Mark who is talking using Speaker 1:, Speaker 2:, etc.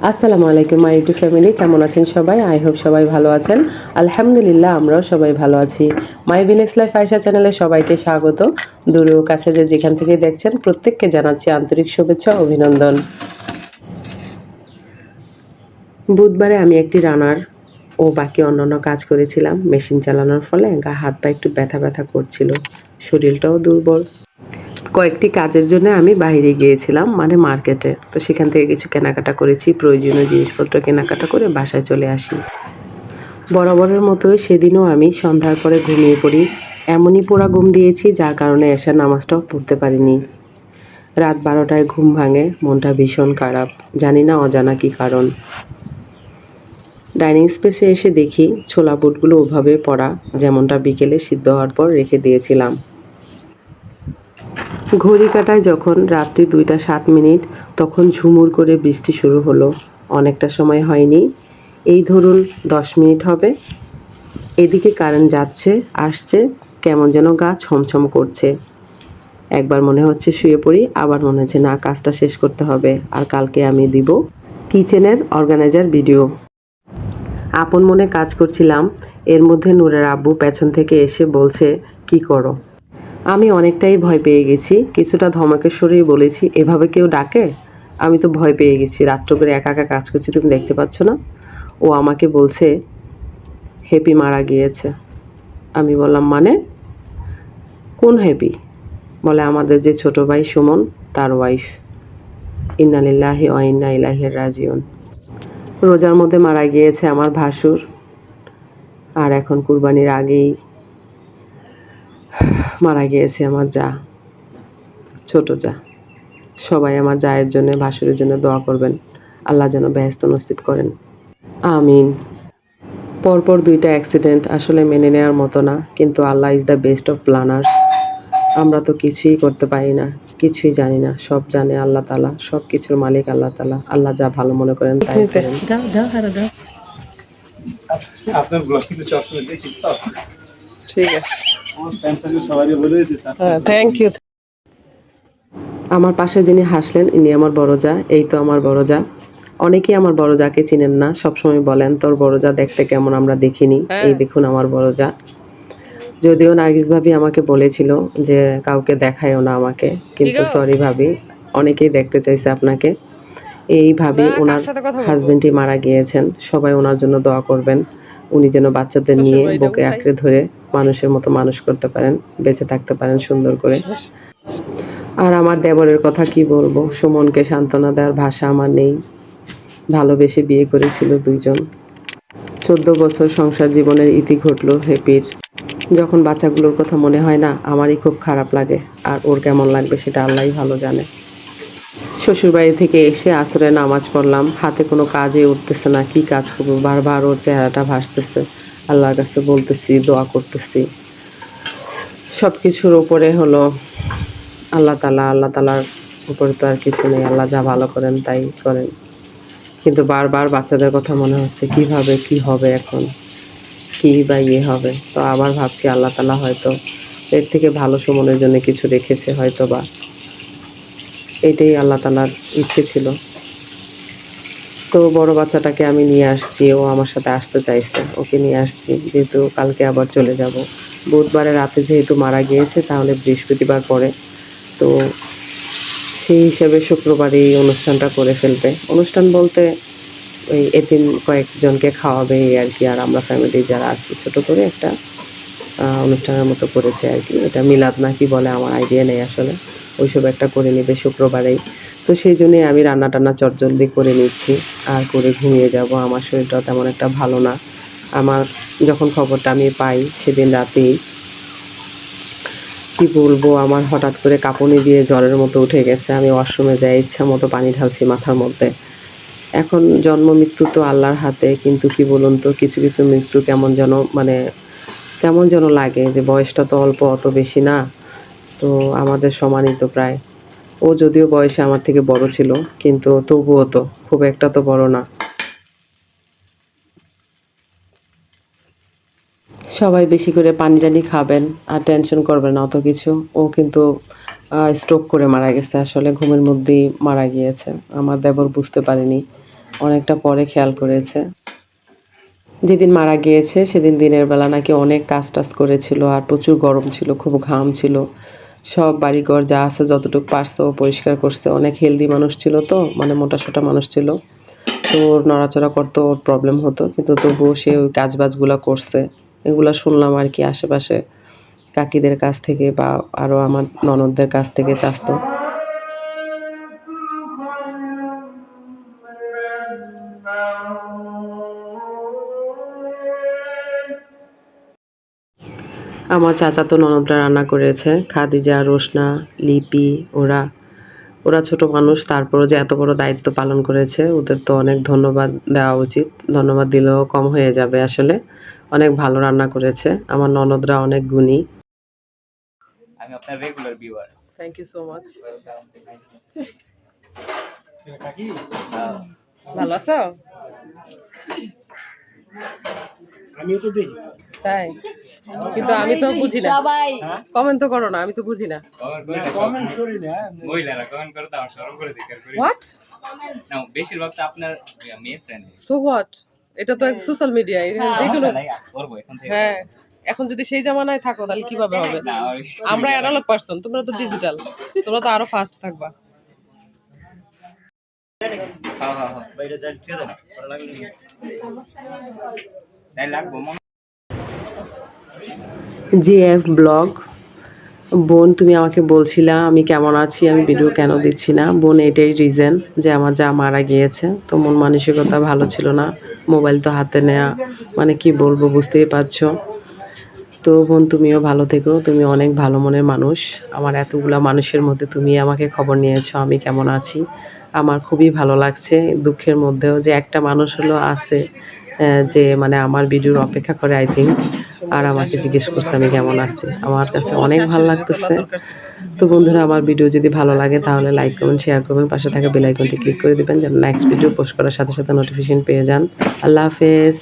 Speaker 1: আসসালামু আলাইকুম my YouTube family, কেমন আছেন সবাই? আই হোপ সবাই ভালো আছেন। আলহামদুলিল্লাহ, আমরাও সবাই ভালো আছি। মাই ভিলেজ লাইফ আয়েশা চ্যানেলে সবাইকে স্বাগত। দূরে ও কাছে যে যেখান থেকে দেখছেন প্রত্যেককে জানাচ্ছি আন্তরিক শুভেচ্ছা ও অভিনন্দন। বুধবারে আমি একটি রানার ও বাকি অন্যান্য কাজ করেছিলাম। মেশিন চালানোর ফলে হাত পা একটু ব্যথা ব্যথা করছিল, শরীরটাও দুর্বল। কয়েকটি কাজের জন্য আমি বাইরে গিয়েছিলাম, মানে মার্কেটে। তো সেখান থেকে কিছু কেনাকাটা করেছি, প্রয়োজনীয় জিনিসপত্র কেনাকাটা করে বাসায় চলে আসি। বরাবরের মতোই সেদিনও আমি সন্ধ্যার পরে ঘুমিয়ে পড়ি। এমনই পোড়া ঘুম দিয়েছি যার কারণে এশার নামাজটাও পড়তে পারিনি। রাত 12টায় ঘুম ভাঙে, মনটা ভীষণ খারাপ, জানি না অজানা কী কারণ। ডাইনিং স্পেসে এসে দেখি ছোলা বুটগুলো ওভাবে পড়া, যেমনটা বিকেলে সিদ্ধ হওয়ার পর রেখে দিয়েছিলাম। ঘড়ি কাটায় যখন রাত্রি 2টা 7 মিনিট, তখন ঝুমুর করে বৃষ্টি শুরু হলো। অনেকটা সময় হয়নি, এই ধরুন 10 মিনিট হবে। এদিকে কারেন্ট যাচ্ছে আসছে, কেমন যেন গা ছমছম করছে। একবার মনে হচ্ছে শুয়ে পড়ি, আবার মনে হচ্ছে না, কাজটা শেষ করতে হবে, আর কালকে আমি দিব কিচেনের অর্গানাইজার ভিডিও। আপন মনে কাজ করছিলাম, এর মধ্যে নূরের আব্বু পেছন থেকে এসে বলছে, কি করো? আমি অনেকটাই ভয় পেয়ে গেছি, কিছুটা ধমকের সুরেই বলেছি, এভাবে কেউ ডাকে? আমি তো ভয় পেয়ে গেছি, রাত্র করে একা একা কাজ করছি, তুমি দেখতে পাচ্ছ না? ও আমাকে বলছে হ্যাপি মারা গিয়েছে। আমি বললাম মানে? কোন হ্যাপি? বলে আমাদের যে ছোট ভাই সুমন, তার ওয়াইফ। ইন্না লিল্লাহি ওয়া ইন্না ইলাইহি রাজিউন। রোজার মধ্যে মারা গিয়েছে আমার ভাসুর, আর এখন কুরবানির আগেই মারা গিয়েছে আমার যা, ছোট যা। সবাই আমার জায়ের জন্য, ভাসুরের জন্য দোয়া করবেন, আল্লাহ যেন বেহেশত নসিব করেন, আমিন। পরপর 2টা অ্যাক্সিডেন্ট আসলে মেনে নেওয়ার মতো না, কিন্তু Allah is the best of planners. আমরা তো কিছুই করতে পারি না, কিছুই জানি না, সব জানে আল্লাহ তাআলা, সব কিছুর মালিক আল্লাহ তাআলা। আল্লাহ যা ভালো মনে করেন তাই করেন।
Speaker 2: আপনার ব্লগে তো সবসময় দেখি তো।
Speaker 1: ঠিক আছে,
Speaker 2: আমার ফ্যান সবাইকে বলে দিতেছে।
Speaker 1: Thank you. আমার পাশে যিনি হাসলেন, ইনি আমার বড় যা। এই তো আমার বড় যা। অনেকেই আমার বড় যাকে চিনেন না, সবসময় বলেন তোর বড় যা দেখতে কেমন, আমরা দেখিনি। এই দেখুন আমার বড় যা। যদিও নার্গিস ভাবি আমাকে বলেছিল যে কাউকে দেখায়ও না আমাকে, কিন্তু সরি ভাবি, অনেকেই দেখতে চাইছে আপনাকে। এই ভাবি, ওনার হাজবেন্ডই মারা গিয়েছেন, সবাই ওনার জন্য দোয়া করবেন। উনি যেন বাচ্চাদের নিয়ে বুকে আঁকড়ে ধরে মানুষের মতো মানুষ করতে পারেন, বেঁচে থাকতে পারেন সুন্দর করে। আর আমার দেবরের কথা কি বলবো, সুমনকে সান্ত্বনা দেওয়ার ভাষা আমার নেই। ভালোবেসে বিয়ে করেছিল দুইজন, 14 বছর সংসার জীবনের ইতি ঘটলো হ্যাপির। যখন বাচ্চাগুলোর কথা মনে হয় না, আমারই খুব খারাপ লাগে, আর ওর কেমন লাগবে সেটা আল্লাহই ভালো জানে। শ্বশুরবাড়ি থেকে এসে আসরে নামাজ পড়লাম, হাতে কোনো কাজে উঠতেছে না, কি কাজ করবো, বারবার ওর চেহারাটা ভাসতেছে। আল্লাহর কাছে বলতেছি, দোয়া করতেছি। সব কিছুর উপরে হলো আল্লাহ তাআলা, আল্লাহ তাআলার উপরে তো আর কিছু নেই, আল্লাহ যা ভালো করেন তাই করেন। কিন্তু বারবার বাচ্চাদের কথা মনে হচ্ছে, কিভাবে কি হবে এখন, কী বা হবে। তো আবার ভাবছি আল্লাহ তাআলা হয়তো এর থেকে ভালো সুমনের জন্য কিছু রেখেছে হয়তো বা, এটাই আল্লাহ তাআলার ইচ্ছে ছিল। তো বড় বাচ্চাটাকে আমি নিয়ে আসছি, ও আমার সাথে আসতে চাইছে, ওকে নিয়ে আসছি, যেহেতু কালকে আবার চলে যাব। বুধবারে রাতে যেহেতু মারা গিয়েছে, তাহলে বৃহস্পতিবার পরে, তো সেই হিসেবে শুক্রবারই এই অনুষ্ঠানটা করে ফেলবে। অনুষ্ঠান বলতে ওই এতিম কয়েকজনকে খাওয়াবে এই আর কি, আর আমরা ফ্যামিলি যারা আছি ছোটো করে একটা অনুষ্ঠানের মতো করেছে আর কি। এটা মিলাদ না কি বলে আমার আইডিয়া নেই আসলে, ওইসব একটা করে নেবে শুক্রবারেই। তো সেই জন্যই আমি রান্না টান্না চটজলদি করে নিচ্ছি আর করে ঘুমিয়ে যাব। আমার শরীরটাও তেমন একটা ভালো না। আমার যখন খবরটা আমি পাই সেদিন রাতেই, কি বলবো, আমার হঠাৎ করে কাঁপুনি দিয়ে জ্বরের মতো উঠে গেছে। আমি ওয়াশরুমে যাই, ইচ্ছা মতো পানি ঢালছি মাথার মধ্যে। এখন জন্ম মৃত্যু তো আল্লাহর হাতে, কিন্তু কি বলুন তো, কিছু কিছু মৃত্যু কেমন যেন, মানে কেমন যেন লাগে, যে বয়সটা তো অল্প, অত বেশি না, তো আমাদের সমানই তো প্রায়। ও যদিও বয়সে আমার থেকে বড় ছিল, কিন্তু তবুও তো খুব একটা তো বড় না। সবাই বেশি করে পানি টানি খাবেন, আর টেনশন করবেন না অত কিছু। ও কিন্তু স্ট্রোক করে মারা গেছে, আসলে ঘুমের মধ্যেই মারা গিয়েছে। আমার দেবর বুঝতে পারেনি, অনেকটা পরে খেয়াল করেছে। যেদিন মারা গিয়েছে সেদিন দিনের বেলা নাকি অনেক কাজ টাজ করেছিল, আর প্রচুর গরম ছিল, খুব ঘাম ছিল। সব বাড়িঘর যা আছে যতটুকু পারছে ও পরিষ্কার করছে। অনেক হেলদি মানুষ ছিল তো, মানে মোটাসোটা মানুষ ছিল, তো ওর নড়াচড়া করতে ওর প্রবলেম হতো, কিন্তু তবুও সে ওই কাজবাজগুলো করছে। এগুলো শুনলাম আর কি আশেপাশে কাকিদের কাছ থেকে বা আরও আমার ননদদের কাছ থেকে, চাস্তো। আমার চাচাতো ননদরা রান্না করেছে, খাদিজা, রোশনা, লিপি। ওরা ওরা ছোট মানুষ, তারপরও যে এত বড় দায়িত্ব পালন করেছে, ওদের তো অনেক ধন্যবাদ দেওয়া উচিত। ধন্যবাদ দিলেও কম হয়ে যাবে আসলে। অনেক ভালো রান্না করেছে। আমার ননদরা অনেক গুণী।
Speaker 3: আমি আপনার regular viewer.
Speaker 1: Thank you so much.
Speaker 2: কাকি
Speaker 1: ভালো আছো?
Speaker 2: আমিও তো দেখি।
Speaker 1: তাই? কিন্তু আমি তো বুঝি না।
Speaker 4: সবাই
Speaker 1: কমেন্ট তো করো না, আমি তো বুঝি না।
Speaker 2: কমেন্ট করি না।
Speaker 3: মহিলারা কমেন্ট করে তো আমার শরম করে দিকে করি।
Speaker 1: হোয়াট?
Speaker 3: না বেশিরভাগ তো আপনার মেয়ে ফ্রেন্ড।
Speaker 1: So what? এটা তো সোশ্যাল মিডিয়া, যে কোনো।
Speaker 3: করবো এখন থেকে।
Speaker 1: হ্যাঁ, এখন যদি সেই জামানায় থাকো তাহলে কিভাবে হবে?
Speaker 3: না
Speaker 1: আমরা অ্যানালগ পারসন, তোমরা তো ডিজিটাল, তোমরা তো আরো ফাস্ট থাকবা।
Speaker 3: হ্যাঁ হ্যাঁ হ্যাঁ
Speaker 2: বাইরে যাই ঠিক আছে ভালো লাগলো।
Speaker 3: তাই লাগবো মনে
Speaker 1: জিএফ ব্লগ। বোন, তুমি আমাকে বলছিলা আমি কেমন আছি, আমি ভিডিও কেন দিচ্ছি না। বোন, এটাই রিজন যে আমার যা মারা গিয়েছে, তো মন মানসিকতা ভালো ছিল না। মোবাইল তো হাতে নেয়া, মানে কি বলবো বুঝতেই পারছো। তো বোন, তুমিও ভালো থেকো, তুমি অনেক ভালো মনের মানুষ। আমার এতগুলা মানুষের মধ্যে তুমি আমাকে খবর নিয়েছো আমি কেমন আছি। আমার খুবই ভালো লাগছে, দুঃখের মধ্যেও যে একটা মানুষ হলো আছে যে মানে আমার ভিডিওর অপেক্ষা করে আই থিঙ্ক, আর আমাকে জিজ্ঞেস করছে আমি কেমন আছি। আমার কাছে অনেক ভালো লাগতেছে। তো বন্ধুরা, আমার ভিডিও যদি ভালো লাগে তাহলে লাইক করবেন, শেয়ার করবেন, পাশে থাকা বেল আইকনটি ক্লিক করে দিবেন যেন নেক্সট ভিডিও পোস্ট করার সাথে সাথে নোটিফিকেশন পেয়ে যান। আল্লাহ হাফেজ।